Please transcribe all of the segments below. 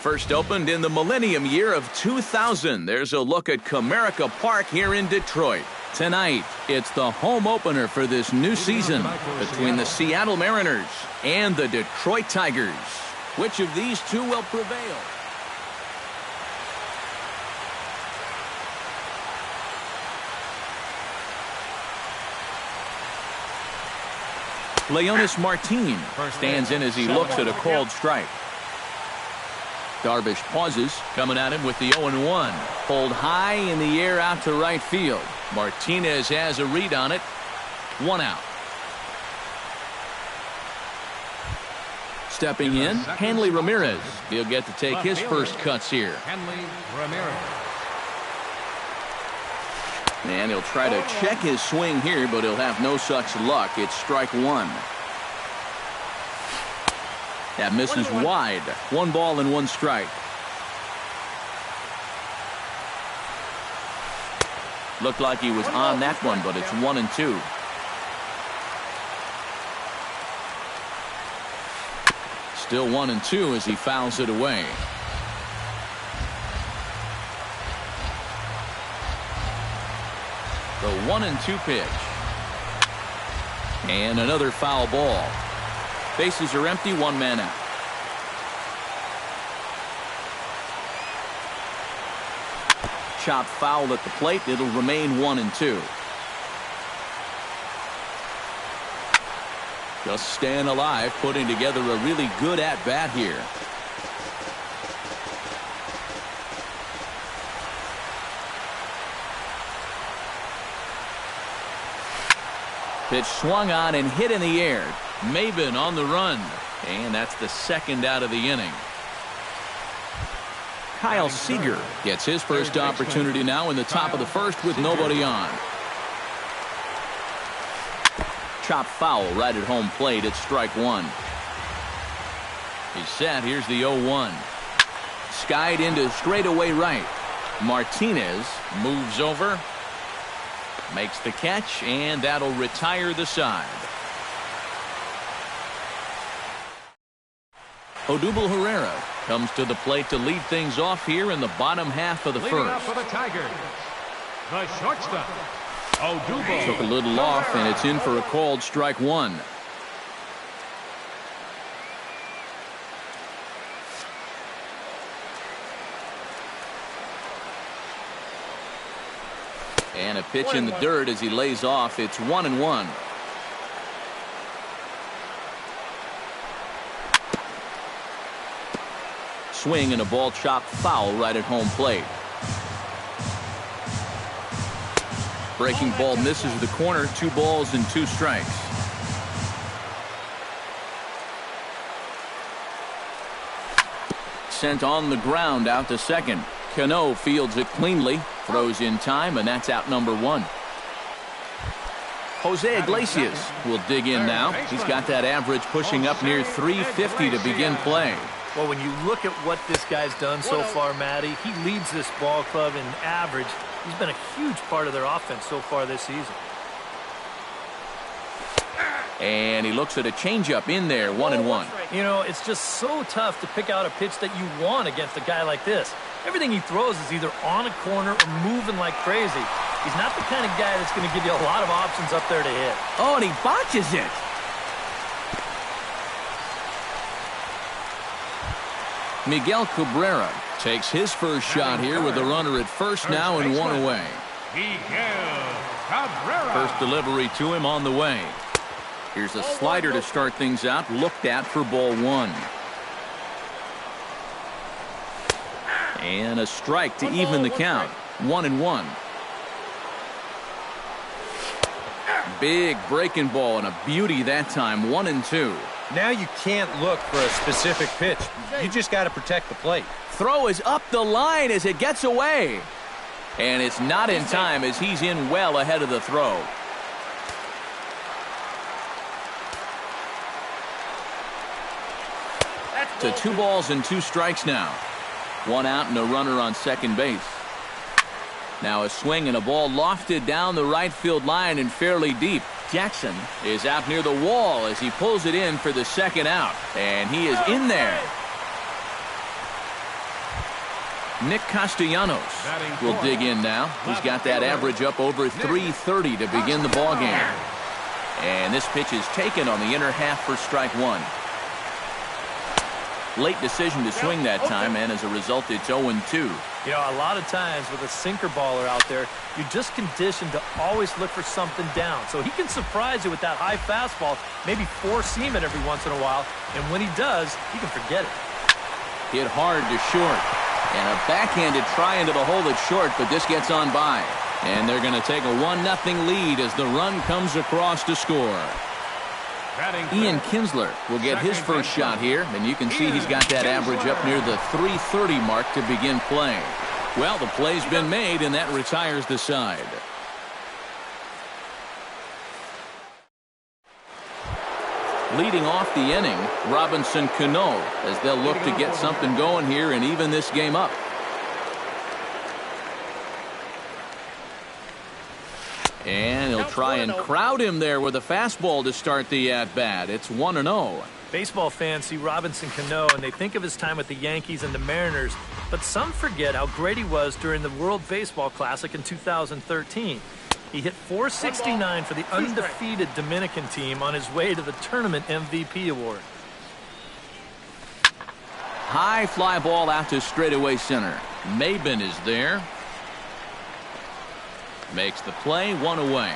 First opened in the millennium year of 2000. There's a look at Comerica Park here in Detroit. Tonight, it's the home opener for this new season between the Seattle Mariners and the Detroit Tigers. Which of these two will prevail? Leonis Martin stands in as he looks at a called strike. Darvish pauses, coming at him with the 0-1. Pulled high in the air out to right field. Martinez has a read on it. 1 out. Stepping in, Hanley Ramirez. He'll get to take his first cuts here. Hanley Ramirez. And he'll try to check his swing here, but he'll have no such luck. It's strike 1. That misses wide. 1 ball and 1 strike. Looked like he was on that one, but it's 1-2. Still 1-2 as he fouls it away. The 1-2 pitch. And another foul ball. Bases are empty, 1 man out. Chopped foul at the plate. It'll remain 1-2. Just staying alive, putting together a really good at-bat here. Pitch swung on and hit in the air. Maven on the run. And that's the 2nd out of the inning. Kyle Seager gets his first opportunity now in the top of the 1st with nobody on. Chopped foul right at home plate. It's strike 1. He's set. Here's the 0-1. Skied into straightaway right. Martinez moves over. Makes the catch, and that'll retire the side. Odubel Herrera comes to the plate to lead things off here in the bottom half of the Leading 1st. up for the Tigers, the shortstop, Odubel. Took a little off, and it's in for a called strike 1. And a pitch in the dirt as he lays off. It's 1-1. Swing and a ball chopped foul right at home plate. Breaking ball misses the corner. 2 balls and 2 strikes. Sent on the ground out to second. Cano fields it cleanly, throws in time, and that's out number 1. Jose Iglesias will dig in now. He's got that average pushing up near 350 to begin play. Well, when you look at what this guy's done so far, Matty, he leads this ball club in average. He's been a huge part of their offense so far this season. And he looks at a changeup in there, 1-1. You know, it's just so tough to pick out a pitch that you want against a guy like this. Everything he throws is either on a corner or moving like crazy. He's not the kind of guy that's going to give you a lot of options up there to hit. Oh, and he botches it. Miguel Cabrera takes his first shot here with a runner at first now and 1 away. Miguel Cabrera. First delivery to him on the way. Here's a slider to start things out, looked at for ball 1. And a strike to even the count. 1-1. Big breaking ball and a beauty that time. 1-2. Now you can't look for a specific pitch. You just got to protect the plate. Throw is up the line as it gets away. And it's not in time as he's in well ahead of the throw. To 2 balls and 2 strikes now. 1 out and a runner on second base. Now a swing and a ball lofted down the right field line and fairly deep. Jackson is out near the wall as he pulls it in for the 2nd out. And he is in there. Nick Castellanos will dig in now. He's got that average up over 330 to begin the ball game. And this pitch is taken on the inner half for strike one. Late decision to swing that time, and as a result, it's 0-2. You know, a lot of times with a sinker baller out there, you're just conditioned to always look for something down. So he can surprise you with that high fastball, maybe four-seam it every once in a while, and when he does, you can forget it. Hit hard to short. And a backhanded try into the hole at short, but this gets on by. And they're going to take a 1-0 lead as the run comes across to score. Ian Kinsler will get his first shot here, and you can see he's got that average up near the 330 mark to begin play. Well, the play's been made, and that retires the side. Leading off the inning, Robinson Cano, as they'll look to get something going here and even this game up. And he'll try and crowd him there with a fastball to start the at-bat. It's 1-0. Baseball fans see Robinson Cano, and they think of his time with the Yankees and the Mariners, but some forget how great he was during the World Baseball Classic in 2013. He hit .469 for the undefeated Dominican team on his way to the tournament MVP award. High fly ball out to straightaway center. Maben is there. Makes the play, one away.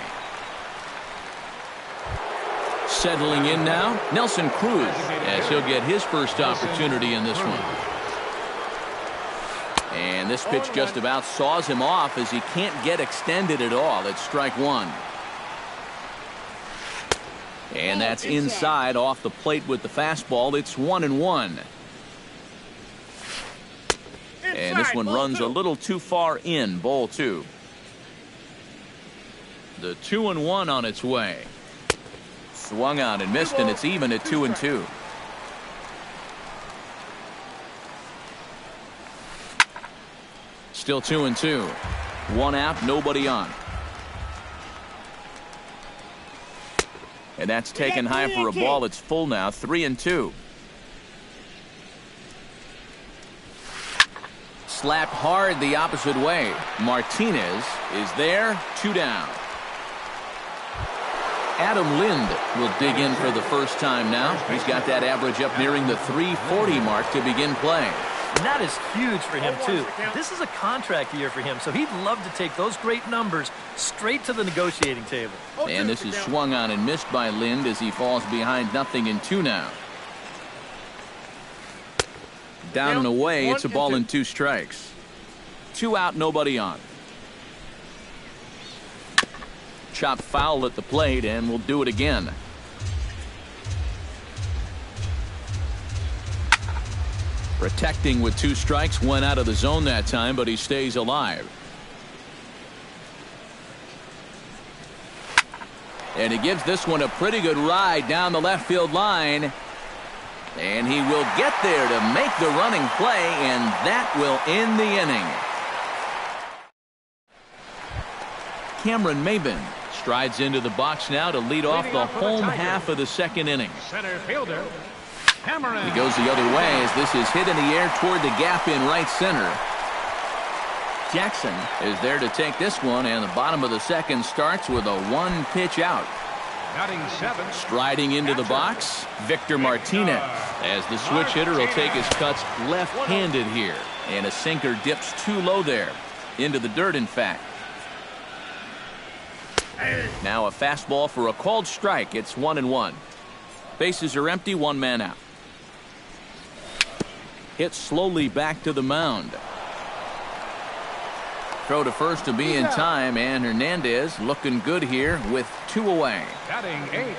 Settling in now, Nelson Cruz, as he'll get his first opportunity in this one. And this pitch just about saws him off as he can't get extended at all. It's strike one. And that's inside off the plate with the fastball. It's 1-1. And this one runs a little too far in, ball two. The 2-1 on its way. Swung out and missed, and it's even at 2-2. Still 2-2. One out, nobody on. And that's taken high for a ball. It's full now, 3-2. Slapped hard the opposite way. Martinez is there, two down. Adam Lind will dig in for the first time now. He's got that average up nearing the 340 mark to begin play. And that is huge for him, too. This is a contract year for him, so he'd love to take those great numbers straight to the negotiating table. And this is swung on and missed by Lind as he falls behind 0-2 now. Down and away, it's a ball and two strikes. Two out, nobody on. Chopped foul at the plate, and we'll do it again. Protecting with two strikes, went out of the zone that time, but he stays alive. And he gives this one a pretty good ride down the left field line. And he will get there to make the running play, and that will end the inning. Cameron Maben strides into the box now to lead off the home half of the second inning. Center fielder, Cameron. He goes the other way as this is hit in the air toward the gap in right center. Jackson is there to take this one, and the bottom of the second starts with a one-pitch out. Batting seventh. Striding into the box, Victor Martinez, as the switch hitter will take his cuts left-handed here. And a sinker dips too low there. Into the dirt, in fact. Now a fastball for a called strike. It's 1-1. Bases are empty, one man out. Hit slowly back to the mound. Throw to first to be in time, and Hernandez looking good here with two away. Batting eighth.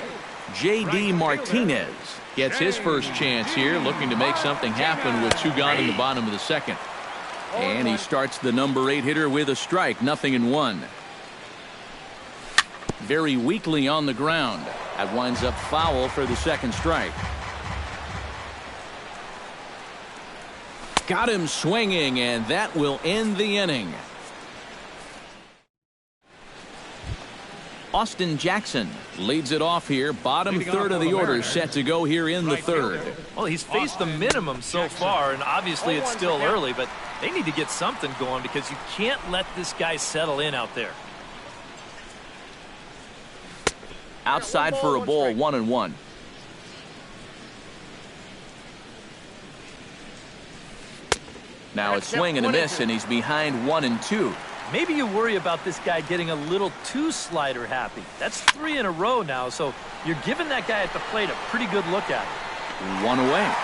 J.D. Martinez gets his first chance here, looking to make something happen with two gone in the bottom of the second. And he starts the number 8 hitter with a strike, 0-1. Very weakly on the ground. That winds up foul for the second strike. Got him swinging, and that will end the inning. Austin Jackson leads it off here. Bottom third of the order set to go here in the third. Well, he's faced the minimum so far, and obviously it's still early, but They need to get something going because you can't let this guy settle in out there. Outside for a ball, 1-1. Now a swing and a miss, and he's behind 1-2. Maybe you worry about this guy getting a little too slider happy. That's 3 in a row now, so you're giving that guy at the plate a pretty good look at it. 1 away.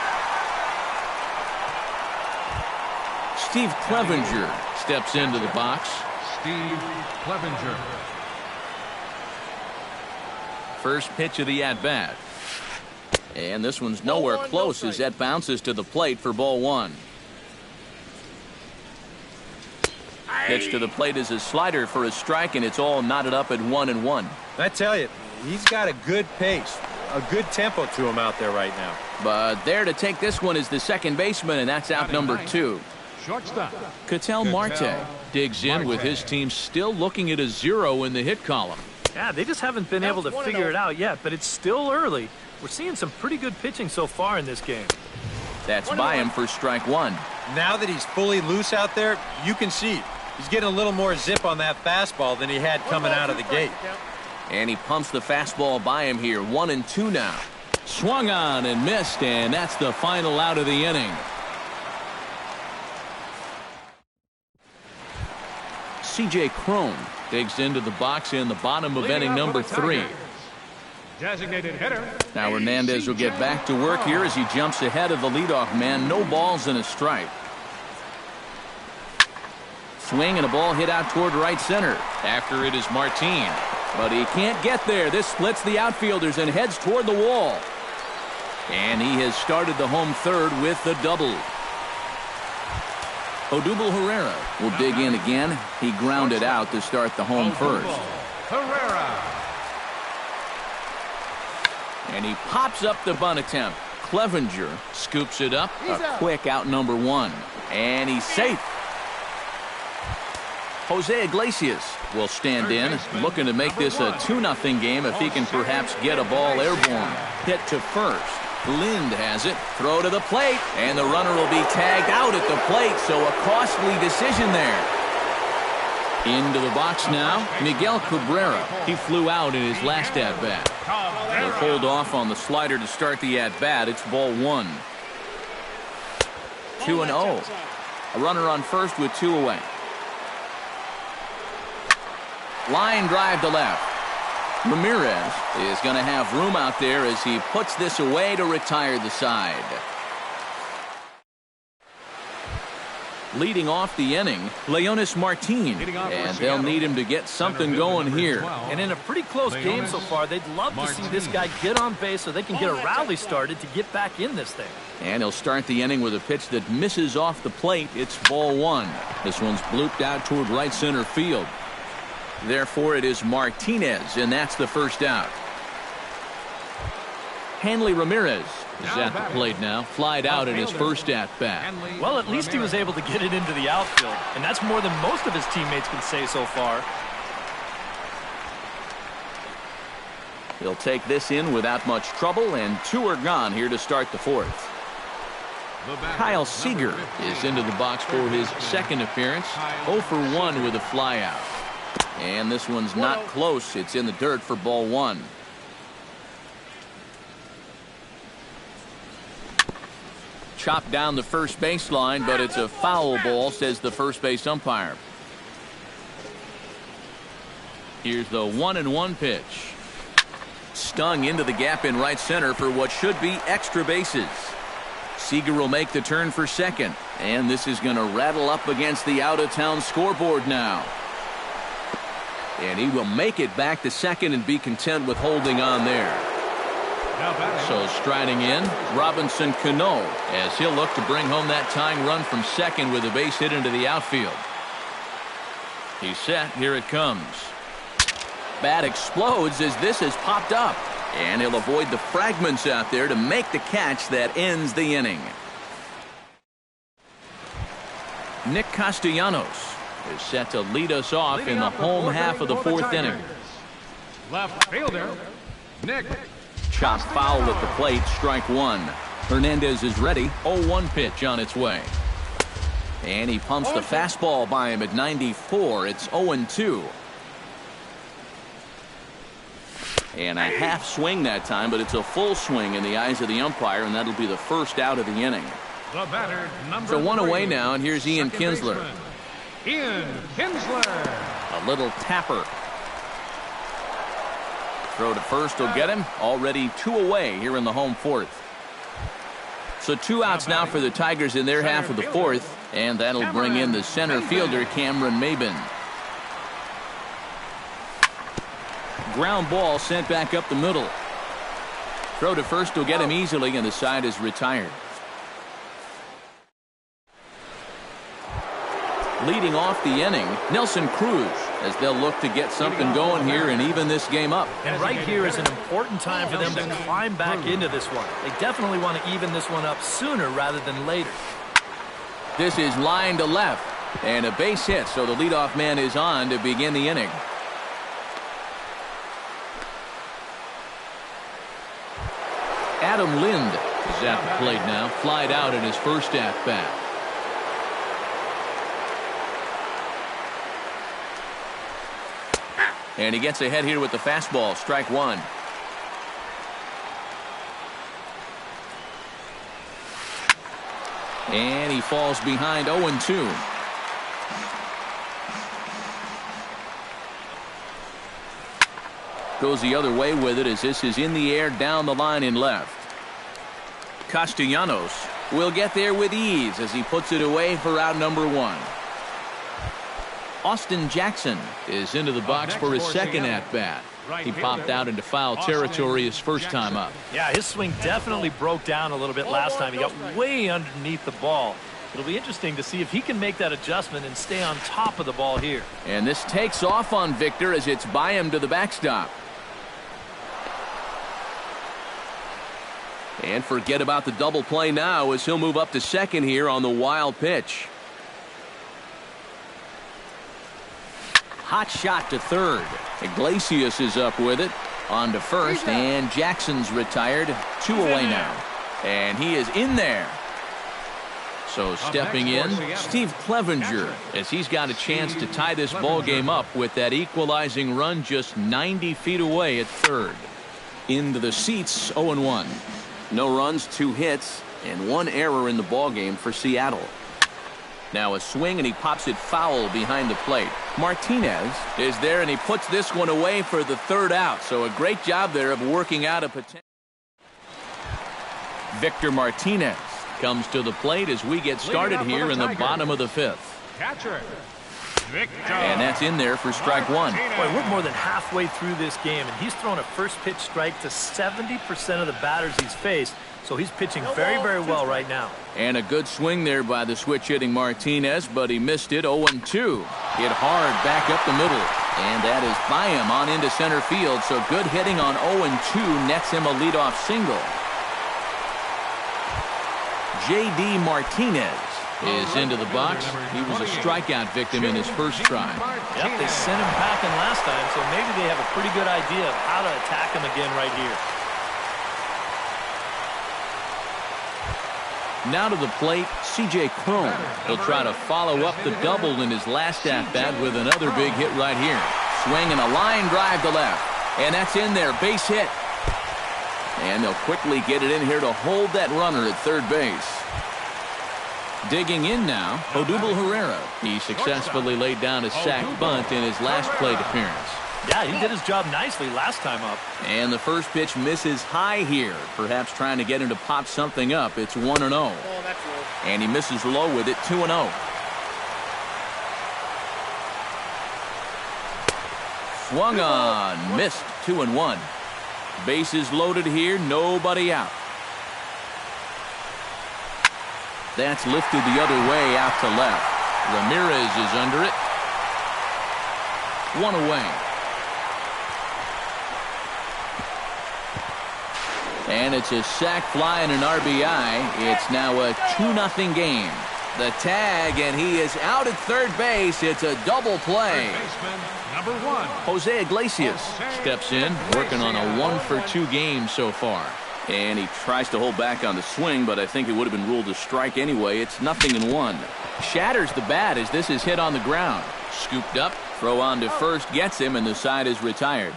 Steve Clevenger steps into the box. Steve Clevenger. First pitch of the at-bat. And this one's nowhere close as that bounces to the plate for ball 1. Pitch to the plate is a slider for a strike, and it's all knotted up at 1-1. I tell you, he's got a good pace, a good tempo to him out there right now. But there to take this one is the second baseman, and that's out number 2. Shortstop. Ketel Marte digs in with his team still looking at a 0 in the hit column. Yeah, they just haven't been able to figure it out yet, but it's still early. We're seeing some pretty good pitching so far in this game. That's by him for strike 1. Now that he's fully loose out there, you can see he's getting a little more zip on that fastball than he had coming out of the gate. And he pumps the fastball by him here. 1-2 now. Swung on and missed, and that's the final out of the inning. C.J. Cron digs into the box in the bottom of inning number 3. Designated hitter. Now Hernandez will get back to work here as he jumps ahead of the leadoff man. No balls and a strike. Swing and a ball hit out toward right center. After it is Martin. But he can't get there. This splits the outfielders and heads toward the wall. And he has started the home third with the double. Odubel Herrera will dig in again. He grounded out to start the home first. Herrera. And he pops up the bunt attempt. Clevenger scoops it up. A quick out number 1. And he's safe. Jose Iglesias will stand in, looking to make this a 2-0 game if he can perhaps get a ball airborne. Hit to first. Lind has it. Throw to the plate. And the runner will be tagged out at the plate, so a costly decision there. Into the box now, Miguel Cabrera. He flew out in his last at-bat. He'll hold off on the slider to start the at-bat. It's ball 1. 2-0. A runner on first with 2 away. Line drive to left. Ramirez is going to have room out there as he puts this away to retire the side. Leading off the inning, Leonis Martin, and they'll need him to get something going here. And in a pretty close game so far, they'd love to see this guy get on base so they can get a rally started to get back in this thing. And he'll start the inning with a pitch that misses off the plate. It's ball 1. This one's blooped out toward right center field. Therefore, it is Martinez, and that's the first out. Hanley Ramirez is at the plate now, flied out in his first at-bat. Well, at least he was able to get it into the outfield, and that's more than most of his teammates can say so far. He'll take this in without much trouble, and 2 are gone here to start the 4th. Kyle Seager is into the box for his second appearance. 0 for 1 with a flyout. And this one's not close. It's in the dirt for ball 1. Chopped down the first baseline, but it's a foul ball, says the first base umpire. Here's the 1-1 pitch. Stung into the gap in right center for what should be extra bases. Seager will make the turn for second, and this is going to rattle up against the out-of-town scoreboard now. And he will make it back to second and be content with holding on there. So striding in, Robinson Cano, as he'll look to bring home that tying run from second with a base hit into the outfield. He's set. Here it comes. Bat explodes as this has popped up. And he'll avoid the fragments out there to make the catch that ends the inning. Nick Castellanos is set to lead us off in the home half of the 4th inning. Left fielder, Nick. Chopped foul at the plate, strike 1. Hernandez is ready. 0-1 pitch on its way. And he pumps the fastball by him at 94. It's 0-2. And a half swing that time, but it's a full swing in the eyes of the umpire, and that'll be the first out of the inning. The batter, number So 1 away 3, now, and here's Ian second Kinsler. baseman, Ian Kinsler. A little tapper. Throw to first will get him. Already 2 away here in the home fourth. So 2 outs now for the Tigers in their half of the fourth, and that'll bring in the center fielder, Cameron Maybin. Ground ball sent back up the middle. Throw to first will get him easily, and the side is retired. Leading off the inning, Nelson Cruz, as they'll look to get something going here and even this game up. And right here is an important time for them to climb back into this one. They definitely want to even this one up sooner rather than later. This is line to left, and a base hit, so the leadoff man is on to begin the inning. Adam Lind is at the plate now, flied out in his first at-bat. And he gets ahead here with the fastball, strike 1. And he falls behind 0-2. Goes the other way with it as this is in the air down the line in left. Castellanos will get there with ease as he puts it away for out number 1. Austin Jackson is into the box for his second at-bat. He popped out into foul territory his first time up. Yeah, his swing definitely broke down a little bit last time. He got way underneath the ball. It'll be interesting to see if he can make that adjustment and stay on top of the ball here. And this takes off on Victor as it's by him to the backstop. And forget about the double play now as he'll move up to second here on the wild pitch. Hot shot to third. Iglesias is up with it. On to first, and Jackson's retired. 2 away now. And he is in there. So stepping in, Steve Clevenger, as he's got a chance to tie this ball game up with that equalizing run just 90 feet away at third. Into the seats, 0-1. No runs, 2 hits, and 1 error in the ball game for Seattle. Now a swing, and he pops it foul behind the plate. Martinez is there, and he puts this one away for the 3rd out. So a great job there of working out a potential. Victor Martinez comes to the plate as we get started here in the bottom of the 5th. Catcher, Victor. And that's in there for strike 1. Boy, we're more than halfway through this game, and he's thrown a first pitch strike to 70% of the batters he's faced. So he's pitching very, very well right now. And a good swing there by the switch-hitting Martinez, but he missed it. 0-2. Hit hard back up the middle. And that is by him on into center field. So good hitting on 0-2 nets him a leadoff single. J.D. Martinez is into the box. He was a strikeout victim in his first try. Yep, they sent him packing last time, so maybe they have a pretty good idea of how to attack him again right here. Now to the plate, C.J. Cron. He'll try to follow up the double in his last at-bat with another big hit right here. Swing and a line drive to left. And that's in there, base hit. And they'll quickly get it in here to hold that runner at third base. Digging in now, Odubel Herrera. He successfully laid down a sac bunt in his last plate appearance. Yeah, he did his job nicely last time up. And the first pitch misses high here, perhaps trying to get him to pop something up. It's 1-0. And he misses low with it, 2-0. Swung on, missed, 2-1. Bases loaded here, nobody out. That's lifted the other way out to left. Ramirez is under it. 1 away. And it's a sac fly and an RBI. It's now a 2-0 game. The tag, and he is out at third base. It's a double play. Number 1. Jose Iglesias steps in, working on a 1-for-2 game so far. And he tries to hold back on the swing, but I think it would have been ruled a strike anyway. It's 0-1. Shatters the bat as this is hit on the ground. Scooped up, throw on to first, gets him, and the side is retired.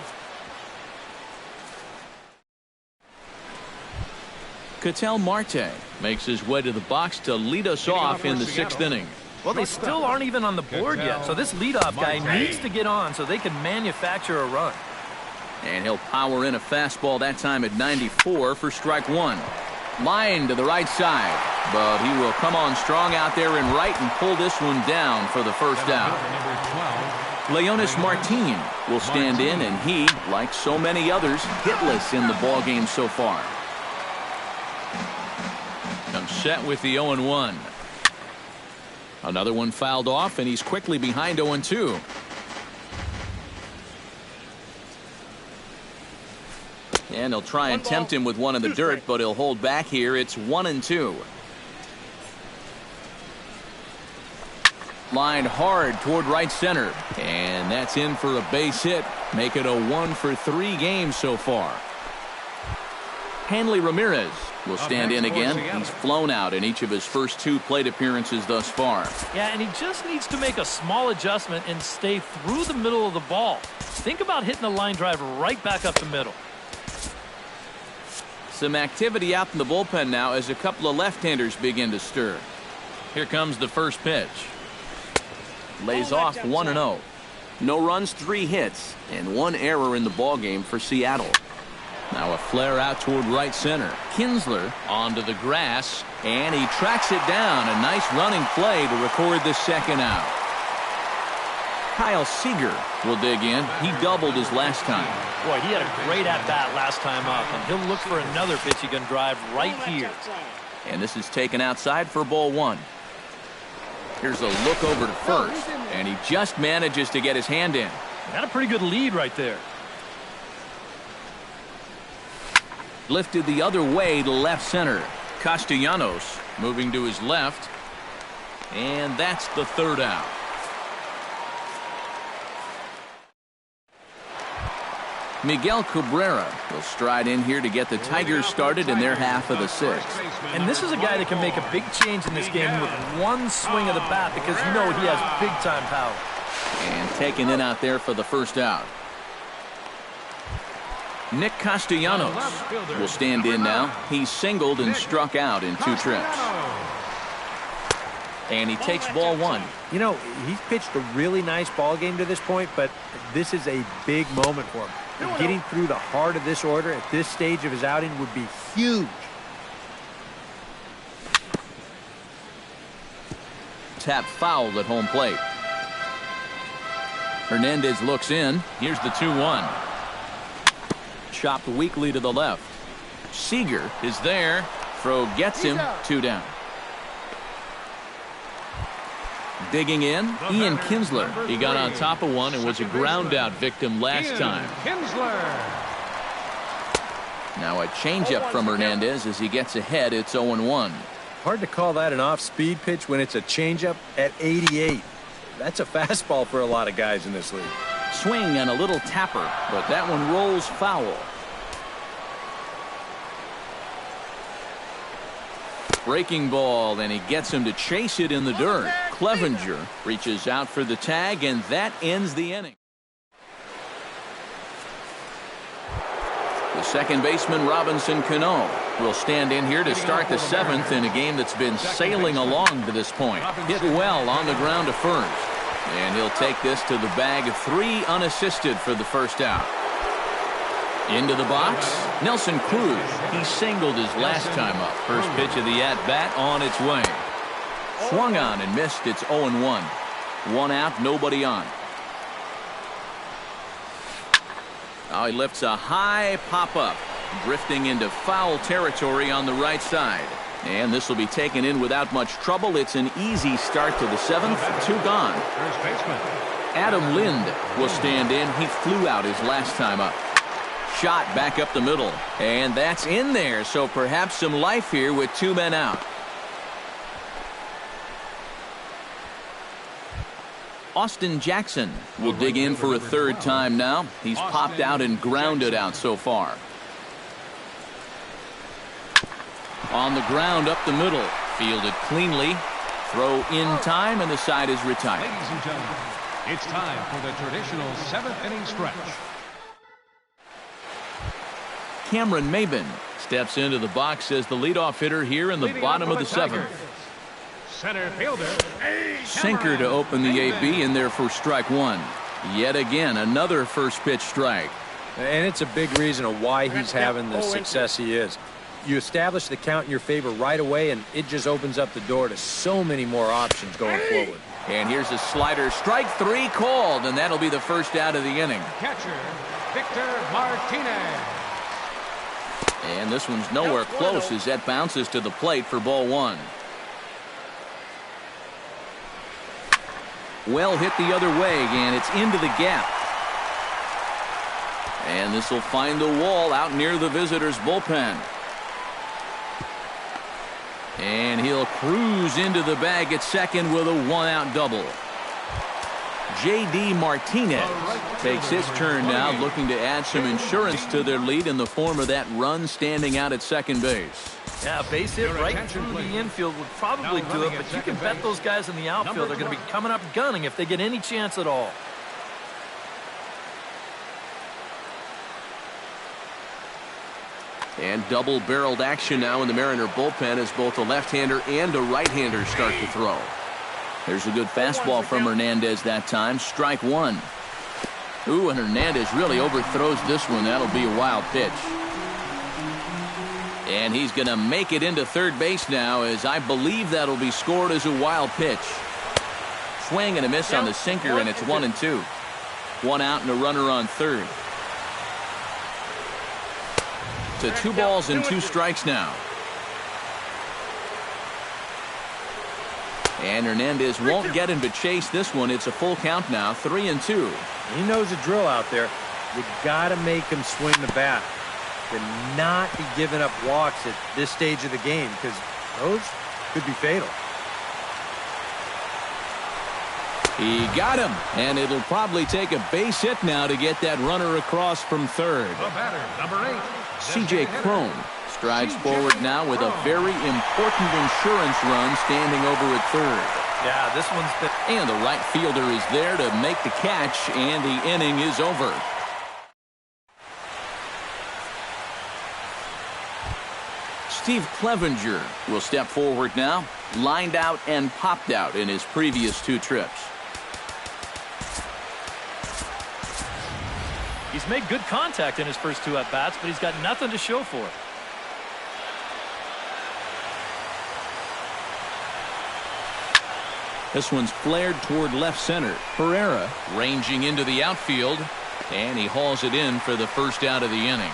Ketel Marte makes his way to the box to lead us off in the 6th inning. Well, they still aren't even on the board yet, so this leadoff guy needs to get on so they can manufacture a run. And he'll power in a fastball that time at 94 for strike one. Line to the right side, but he will come on strong out there in right and pull this one down for the first out. Leonis Martin will stand in, and he, like so many others, hitless in the ballgame so far. Comes set with the 0-1. Another one fouled off, and he's quickly behind 0-2. And he'll try and tempt him with one in the dirt, but he'll hold back here. It's 1-2. Lined hard toward right center, and that's in for a base hit. Make it a 1-for-3 game so far. Hanley Ramirez will stand in again. He's flown out in each of his first 2 plate appearances thus far. Yeah, and he just needs to make a small adjustment and stay through the middle of the ball. Think about hitting a line drive right back up the middle. Some activity out in the bullpen now as a couple of left-handers begin to stir. Here comes the first pitch. Lays off 1-0. No runs, 3 hits, and 1 error in the ballgame for Seattle. Now a flare out toward right center. Kinsler onto the grass, and he tracks it down. A nice running play to record the second out. Kyle Seager will dig in. He doubled his last time. Boy, he had a great at-bat last time up, and he'll look for another pitch he can drive right here. And this is taken outside for ball 1. Here's a look over to first, and he just manages to get his hand in. Got a pretty good lead right there. Lifted the other way to left center. Castellanos moving to his left. And that's the third out. Miguel Cabrera will stride in here to get the Tigers started in their half of the 6th. And this is a guy that can make a big change in this game with one swing of the bat because you know he has big-time power. And taken in out there for the first out. Nick Castellanos will stand in now. He's singled and struck out in 2 trips. And he takes ball 1. You know, he's pitched a really nice ball game to this point, but this is a big moment for him. And getting through the heart of this order at this stage of his outing would be huge. Tap fouled at home plate. Hernandez looks in. Here's the 2-1. Chopped weakly to the left. Seager is there. Throw gets him. 2 down. Digging in, Ian Kinsler. He got on top of one and was a ground out victim last time. Now a changeup from Hernandez as he gets ahead. It's 0-1. Hard to call that an off-speed pitch when it's a changeup at 88. That's a fastball for a lot of guys in this league. Swing and a little tapper, but that one rolls foul. Breaking ball, and he gets him to chase it in the dirt. Clevenger reaches out for the tag, and that ends the inning. The second baseman, Robinson Cano, will stand in here to start the 7th in a game that's been sailing along to this point. Hit well on the ground to first. And he'll take this to the bag of 3 unassisted for the first out. Into the box, Nelson Cruz. He singled his last time up. First pitch of the at-bat on its way. Swung on and missed. It's 0-1. 1 out, nobody on. Now he lifts a high pop-up, drifting into foul territory on the right side. And this will be taken in without much trouble. It's an easy start to the 7th. 2 gone. Adam Lind will stand in. He flew out his last time up. Shot back up the middle. And that's in there. So perhaps some life here with 2 men out. Austin Jackson will dig in for a 3rd time now. He's popped out and grounded out so far. On the ground up the middle. Fielded cleanly. Throw in time, and the side is retired. Ladies and gentlemen, it's time for the traditional 7th inning stretch. Cameron Maben steps into the box as the leadoff hitter here in the bottom of the 7th. Center fielder. Sinker to open the AB in there for strike one. Yet again, another first pitch strike. And it's a big reason of why he's having the success he is. You establish the count in your favor right away, and it just opens up the door to so many more options going forward. And here's a slider. Strike three called, and that'll be the first out of the inning. Catcher, Victor Martinez. And this one's nowhere close as that bounces to the plate for ball one. Well hit the other way, and it's into the gap. And this will find the wall out near the visitors' bullpen. And he'll cruise into the bag at second with a one-out double. J.D. Martinez takes his turn now, looking to add some insurance to their lead in the form of that run standing out at second base. Yeah, base hit right through the infield would probably do it, but you can bet those guys in the outfield are going to be coming up gunning if they get any chance at all. And double-barreled action now in the Mariner bullpen as both a left-hander and a right-hander start to throw. There's a good fastball from Hernandez that time. Strike one. Ooh, and Hernandez really overthrows this one. That'll be a wild pitch. And he's going to make it into third base now, as I believe that'll be scored as a wild pitch. Swing and a miss on the sinker, and it's 1-2. One out and a runner on third. To 2 balls and 2 strikes now. And Hernandez won't get him to chase this one. It's a full count now, 3-2. He knows the drill out there. You got to make him swing the bat. To not be giving up walks at this stage of the game, because those could be fatal. He got him, and it'll probably take a base hit now to get that runner across from third. The batter, number 8. C.J. Cron strides forward now with a very important insurance run standing over at third. Yeah, this one's been... And the right fielder is there to make the catch, and the inning is over. Steve Clevenger will step forward now, lined out and popped out in his previous 2 trips. He's made good contact in his first 2 at-bats, but he's got nothing to show for it. This one's flared toward left center. Herrera ranging into the outfield, and he hauls it in for the first out of the inning.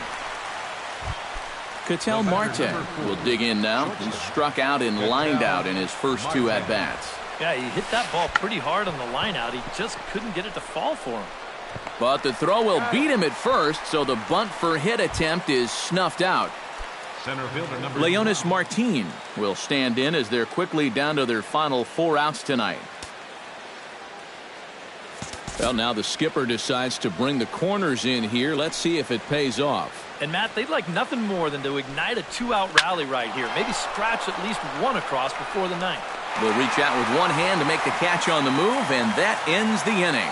Ketel Marte will dig in now. He struck out and lined out in his first 2 at-bats. Yeah, he hit that ball pretty hard on the line out. He just couldn't get it to fall for him. But the throw will beat him at first, so the bunt for hit attempt is snuffed out. Center fielder number Leonis Martin will stand in as they're quickly down to their final 4 outs tonight. Well, now the skipper decides to bring the corners in here. Let's see if it pays off. And, Matt, they'd like nothing more than to ignite a 2-out rally right here. Maybe scratch at least 1 across before the 9th. Will reach out with one hand to make the catch on the move, and that ends the inning.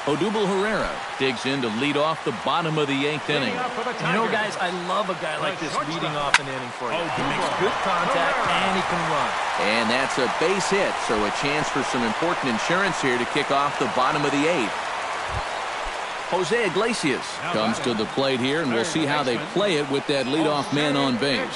Odubel Herrera digs in to lead off the bottom of the 8th inning. You know, guys, I love a guy like this leading off an inning for you. He makes good contact, and he can run. And that's a base hit, so a chance for some important insurance here to kick off the bottom of the 8th. Jose Iglesias comes to the plate here, and we'll see how they play it with that leadoff man on base.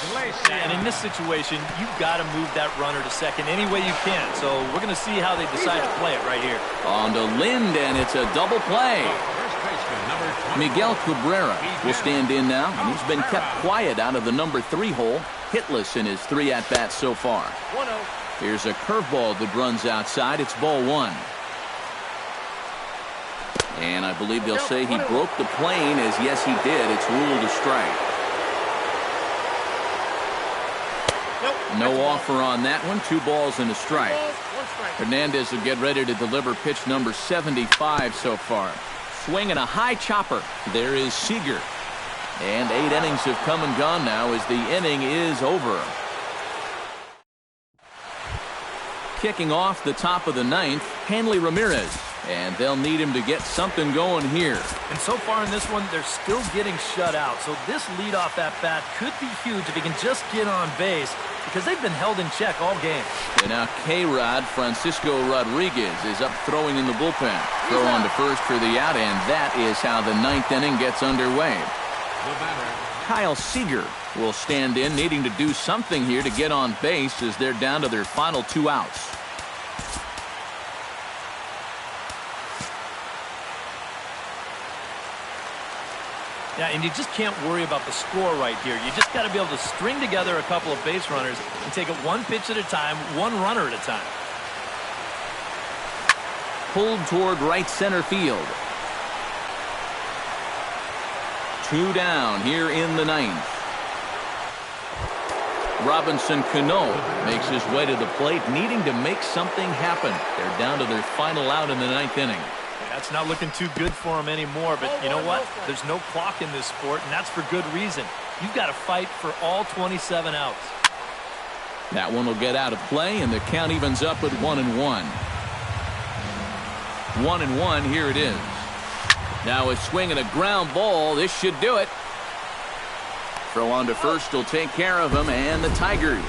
And in this situation, you've got to move that runner to second any way you can. So we're going to see how they decide to play it right here. On to Lind, and it's a double play. Miguel Cabrera will stand in now, and he's been kept quiet out of the number 3 hole, hitless in his 3 at-bats so far. Here's a curveball that runs outside. It's ball 1. And I believe they'll say he broke the plane, as yes, he did. It's ruled a strike. No offer on that one. 2 balls and a strike. Hernandez will get ready to deliver pitch number 75 so far. Swinging a high chopper. There is Seager. And 8 innings have come and gone now as the inning is over. Kicking off the top of the 9th, Hanley Ramirez. And they'll need him to get something going here. And so far in this one, they're still getting shut out. So this leadoff at bat could be huge if he can just get on base, because they've been held in check all game. And now K-Rod, Francisco Rodriguez, is up throwing in the bullpen. Throw on to first for the out, and that is how the 9th inning gets underway. Kyle Seager will stand in, needing to do something here to get on base as they're down to their final 2 outs. Yeah, and you just can't worry about the score right here. You just got to be able to string together a couple of base runners and take it one pitch at a time, one runner at a time. Pulled toward right center field. 2 down here in the 9th. Robinson Cano makes his way to the plate, needing to make something happen. They're down to their final out in the 9th inning. That's not looking too good for him anymore, but you know what? There's no clock in this sport, and that's for good reason. You've got to fight for all 27 outs. That one will get out of play, and the count evens up at 1-1. 1-1, here it is. Now a swing and a ground ball. This should do it. Throw on to first will take care of him, and the Tigers